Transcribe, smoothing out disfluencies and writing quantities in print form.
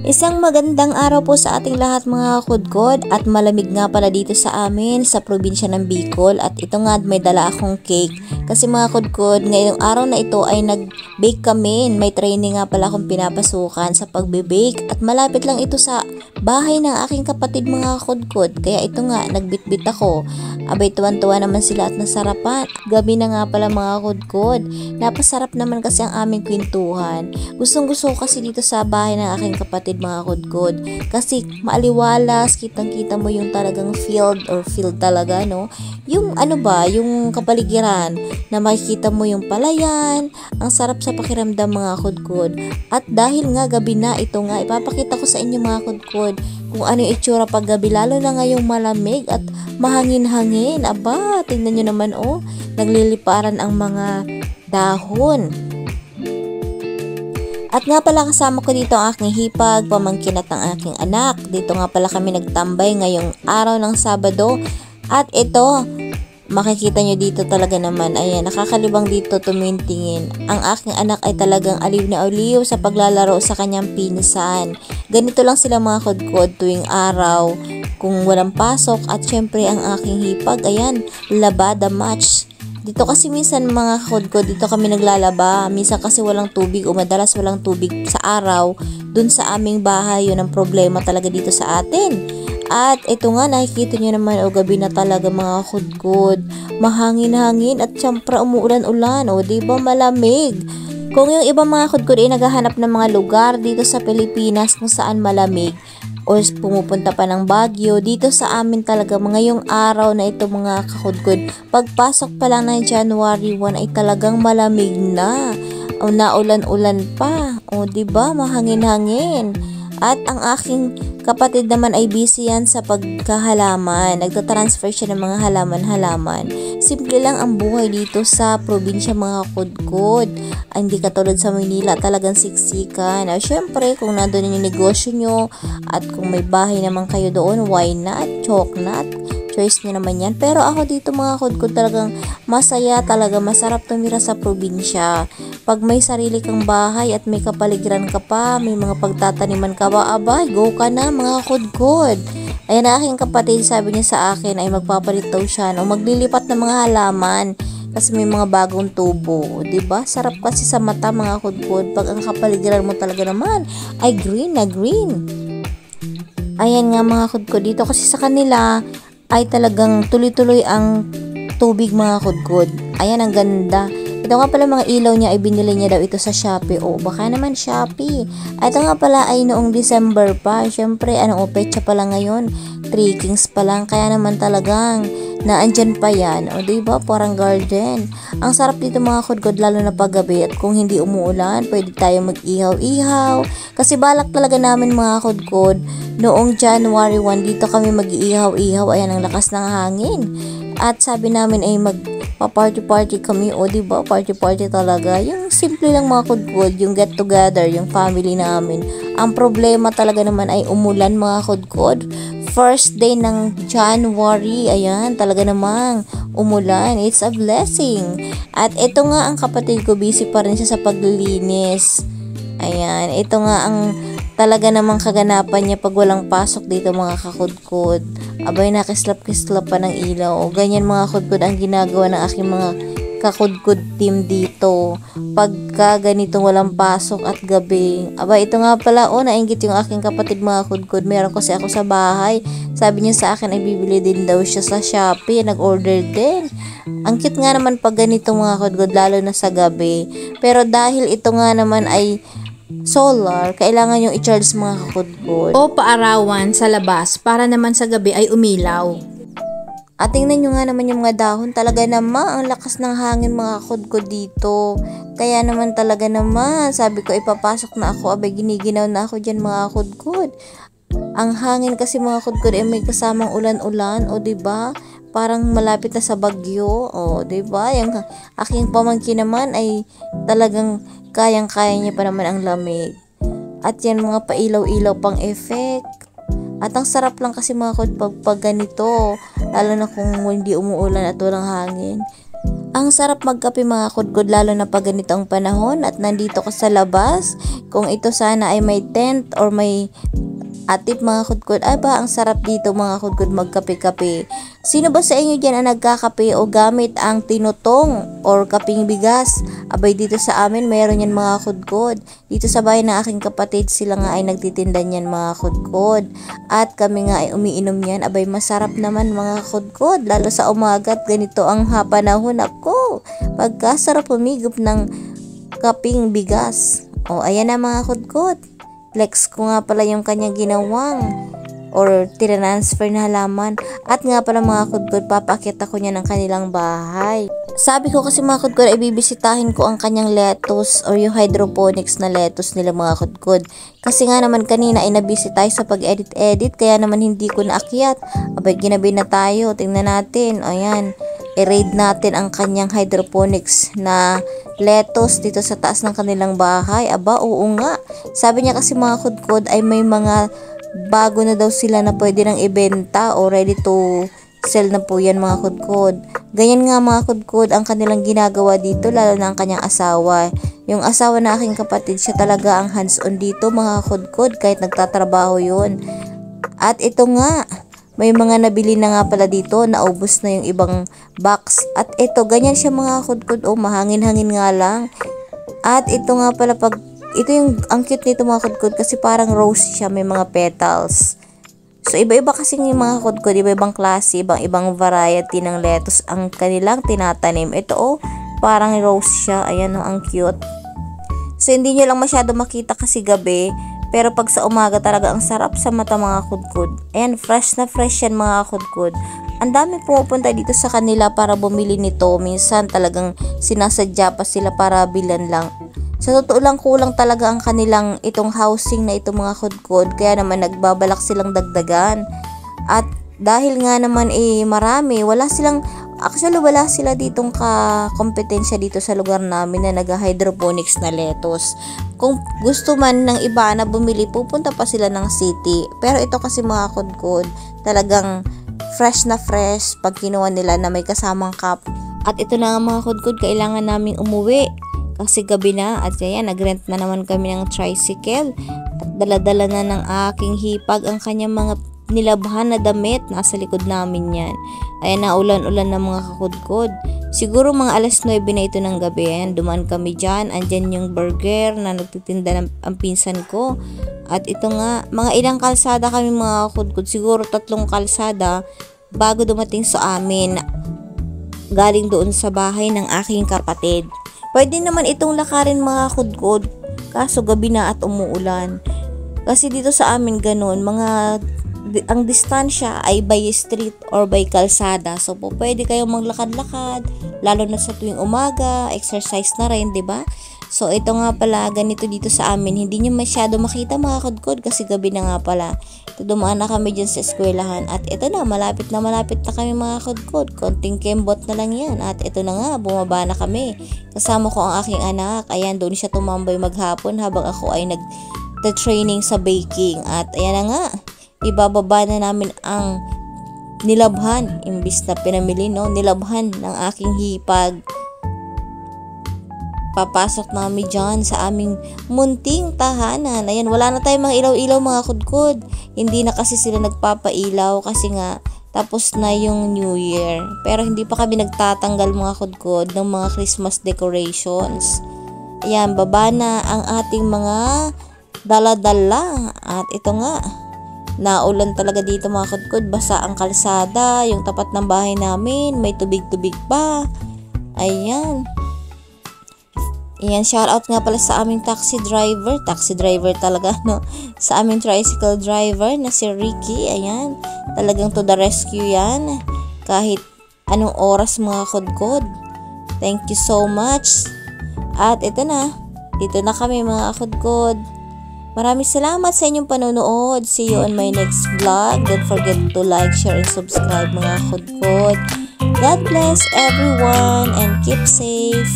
Isang magandang araw po sa ating lahat mga kudkod at malamig nga pala dito sa amin sa probinsya ng Bicol at ito nga may dala akong cake kasi mga kudkod ngayong araw na ito ay nag-bake kami, may training nga pala akong pinapasukan sa pagbe-bake at malapit lang ito sa bahay ng aking kapatid mga kudkod kaya ito nga nagbitbit ako. Abay tuwan-tuwa naman sila at nasarapan. Gabi na nga pala mga kudkod, napasarap naman kasi ang aming kwentuhan. Gustong gusto ko kasi dito sa bahay ng aking kapatid mga kudkod kasi maaliwalas, kitang-kita mo yung talagang field talaga no, yung ano ba, yung kapaligiran na makikita mo yung palayan, ang sarap sa pakiramdam mga kudkod. At dahil nga gabi na, ito nga ipapakita ko sa inyo mga kudkod kung ano yung itsura pag gabi, lalo na ngayong malamig at mahangin-hangin. Aba, tingnan nyo naman oh, nagliliparan ang mga dahon. At nga pala kasama ko dito ang aking hipag, pamangkin at ang aking anak. Dito nga pala kami nagtambay ngayong araw ng Sabado. At ito, makikita nyo dito talaga naman, ayan, nakakalibang dito tumingin. Ang aking anak ay talagang aliw na aliw sa paglalaro sa kanyang pinsan. Ganito lang sila mga kudkod tuwing araw kung walang pasok. At syempre ang aking hipag, ayan, labada match. Dito kasi minsan mga kudkod, dito kami naglalaba. Minsan kasi walang tubig o madalas walang tubig sa araw. Dun sa aming bahay, yun ang problema talaga dito sa atin. At ito nga, nakikita nyo naman, o gabi na talaga mga kudkod. Mahangin-hangin at syempre umuulan-ulan. O diba malamig? Kung yung ibang mga kudkod ay naghahanap ng mga lugar dito sa Pilipinas kung saan malamig, o pumupunta pa ng Baguio, dito sa amin talaga ngayong araw na ito mga kakudkod, pagpasok pa lang ng January 1 ay talagang malamig na o naulan-ulan pa, o diba mahangin-hangin. At ang aking kapatid naman ay busy yan sa pagkahalaman, nagtatransfer siya ng mga halaman-halaman. Simple lang ang buhay dito sa probinsya mga kudkod. Hindi katulad sa Manila, talagang siksikan. Syempre, kung nandun yung negosyo nyo at kung may bahay naman kayo doon, why not? Chok not? Choice nyo naman yan. Pero ako dito mga kudkod talagang masaya talaga, masarap tumira sa probinsya. Pag may sarili kang bahay at may kapaligiran ka pa, may mga pagtataniman ka ba, abay, go ka na mga kudkod. Ayan na aking kapatid, sabi niya sa akin ay magpapalit daw siya o maglilipat ng mga halaman kasi may mga bagong tubo, diba? Sarap kasi sa mata mga kudkod pag ang kapaligiran mo talaga naman ay green na green. Ayan nga mga kudkod, dito kasi sa kanila ay talagang tuloy-tuloy ang tubig mga kudkod. Ayan, ang ganda. Ito nga pala mga ilaw niya ay binili niya daw ito sa Shopee. O baka naman Shopee. Ito nga pala ay noong December pa. Siyempre, petsa pa lang ngayon. 3 Kings pa lang. Kaya naman talagang naandyan pa yan. O diba, parang garden. Ang sarap dito mga kudkod, lalo na paggabi. At kung hindi umuulan, pwede tayo mag-ihaw-ihaw. Kasi balak talaga namin mga kudkod, noong January 1, dito kami mag-iihaw-ihaw. Ayan, ang lakas ng hangin. At sabi namin ay magpa-party-party kami. O diba, party-party talaga. Yung simple lang mga kudkod, yung get together, yung family namin. Ang problema talaga naman ay umulan mga kudkod. First day ng January, ayan, talaga namang umulan. It's a blessing. At ito nga ang kapatid ko, busy pa rin siya sa paglilinis. Ayan, ito nga ang talaga namang kaganapan niya pag walang pasok dito mga kakudkod. Abay, nakislap-kislap pa ng ilaw. O ganyan mga kudkod ang ginagawa ng aking mga kakudkod team dito pagka ganito walang pasok at gabi. Aba, ito nga pala, nainggit yung aking kapatid mga kudkod. Meron kasi ako sa bahay. Sabi niya sa akin ay bibili din daw siya sa Shopee. Nag-order din. Ang cute nga naman pag ganito mga kudkod, lalo na sa gabi. Pero dahil ito nga naman ay solar, kailangan yung i-charge mga kakudkod o paarawan sa labas para naman sa gabi ay umilaw. At tingnan nyo nga naman yung mga dahon, talaga naman ang lakas ng hangin mga kudkod dito. Kaya naman talaga naman, sabi ko ipapasok na ako, abay giniginaw na ako dyan mga kudkod. Ang hangin kasi mga kudkod ay may kasamang ulan-ulan, o diba? Parang malapit na sa bagyo, o diba? Yung aking pamangkin naman ay talagang kayang-kaya niya pa naman ang lamig. At yan mga pailaw-ilaw pang effect. At ang sarap lang kasi mga kudkod pag ganito, lalo na kung hindi umuulan at walang hangin. Ang sarap magkape mga kudkod lalo na pag ganito ang panahon at nandito ka sa labas. Kung ito sana ay may tent or may atip mga kudkod, ay ba ang sarap dito mga kudkod magkape-kape. Sino ba sa inyo dyan ang nagkakape o gamit ang tinutong or kaping bigas? Abay dito sa amin mayroon yan mga kudkod. Dito sa bahay ng aking kapatid sila nga ay nagtitinda yan mga kudkod. At kami nga ay umiinom yan. Abay masarap naman mga kudkod lalo sa umaga at ganito ang panahon ako. Pagkasarap humigop ng kaping bigas. O ayan na mga kudkod. Flex ko nga pala yung kanyang ginawang or transfer na halaman. At nga pala mga kudkod, papakit ako niya ng kanilang bahay. Sabi ko kasi mga kudkod, ay bibisitahin ko ang kanyang lettuce or yung hydroponics na lettuce nila mga kudkod. Kasi nga naman kanina ay nabisi tayo sa pag-edit-edit, kaya naman hindi ko naakyat. Abay, ginabi na tayo. Tingnan natin. Ayan. I-raid natin ang kanyang hydroponics na lettuce dito sa taas ng kanilang bahay. Aba, oo nga. Sabi niya kasi mga kudkod ay may mga bago na daw sila na pwede nang ibenta o ready to sell na po yan mga kudkod. Ganyan nga mga kudkod ang kanilang ginagawa dito, lalo na ang kanyang asawa. Yung asawa na aking kapatid, siya talaga ang hands-on dito mga kudkod kahit nagtatrabaho yun. At ito nga, may mga nabili na nga pala dito, naubos na yung ibang box. At ito, ganyan siya mga kudkod, mahangin-hangin nga lang. At ito nga pala ito yung ang cute nito mga kudkod kasi parang rose siya, may mga petals. So iba-iba kasi yung mga kudkod, iba-ibang klase, ibang variety ng lettuce ang kanilang tinatanim. Ito parang rose siya, ayan ang cute. So hindi nyo lang masyado makita kasi gabi, pero pag sa umaga talaga ang sarap sa mata mga kudkod. Ayan, fresh na fresh yan mga kudkod. Ang dami pumupunta dito sa kanila para bumili nito. Minsan talagang sinasadya pa sila para bilan lang. Sa totoo lang kulang talaga ang kanilang itong housing na ito mga kudkod. Kaya naman nagbabalak silang dagdagan. At dahil nga naman marami, wala sila ditong kompetensya dito sa lugar namin na nag-hydroponics na lettuce. Kung gusto man ng iba na bumili, pupunta pa sila ng city. Pero ito kasi mga kudkod, talagang fresh na fresh pag kinuha nila na may kasamang cup. At ito na nga mga kudkod, kailangan naming umuwi. Kasi gabi na at kaya nagrent na naman kami ng tricycle at daladala na ng aking hipag ang kanyang mga nilabhan na damit. Nasa likod namin yan. Ayan na, ulan-ulan na mga kakudkod. Siguro mga alas 9 na ito ng gabi. Ayan, dumaan kami dyan. Andyan yung burger na nagtitinda ng ang pinsan ko. At ito nga, mga ilang kalsada kami mga kakudkod. Siguro 3 kalsada bago dumating sa amin. Galing doon sa bahay ng aking kapatid. Pwede naman itong lakarin mga kudkod, kaso gabi na at umuulan. Kasi dito sa amin ganun, ang distansya ay by street or by kalsada. So po pwede kayong maglakad-lakad, lalo na sa tuwing umaga, exercise na rin, 'di ba? So ito nga pala, ganito dito sa amin, hindi nyo masyado makita mga kudkod kasi gabi na nga pala. Ito, dumaan na kami dyan sa eskwelahan at ito na, malapit na kami mga kudkod. Konting kembot na lang yan. At ito na nga, bumaba na kami. Kasama ko ang aking anak. Ayan, doon siya tumambay maghapon habang ako ay nag-training sa baking. At ayan na nga, ibababa na namin ang nilabhan. Imbis na pinamili, no? Nilabhan ng aking hipag. Papasok namin dyan sa aming munting tahanan. Ayan, wala na tayong mga ilaw-ilaw mga kudkod. Hindi na kasi sila nagpapailaw kasi nga tapos na yung New Year. Pero hindi pa kami nagtatanggal mga kudkod ng mga Christmas decorations. Ayan, baba na ang ating mga dala-dala. At ito nga, naulan talaga dito mga kudkod. Basa ang kalsada, yung tapat ng bahay namin, may tubig-tubig pa. Ayan. Ayan, shoutout nga pala sa aming taxi driver talaga, no? Sa aming tricycle driver na si Ricky, ayan, talagang to the rescue yan, kahit anong oras mga kudkod. Thank you so much. At ito na, dito na kami mga kudkod. Maraming salamat sa inyong panonood. See you on my next vlog. Don't forget to like, share, and subscribe mga kudkod. God bless everyone and keep safe.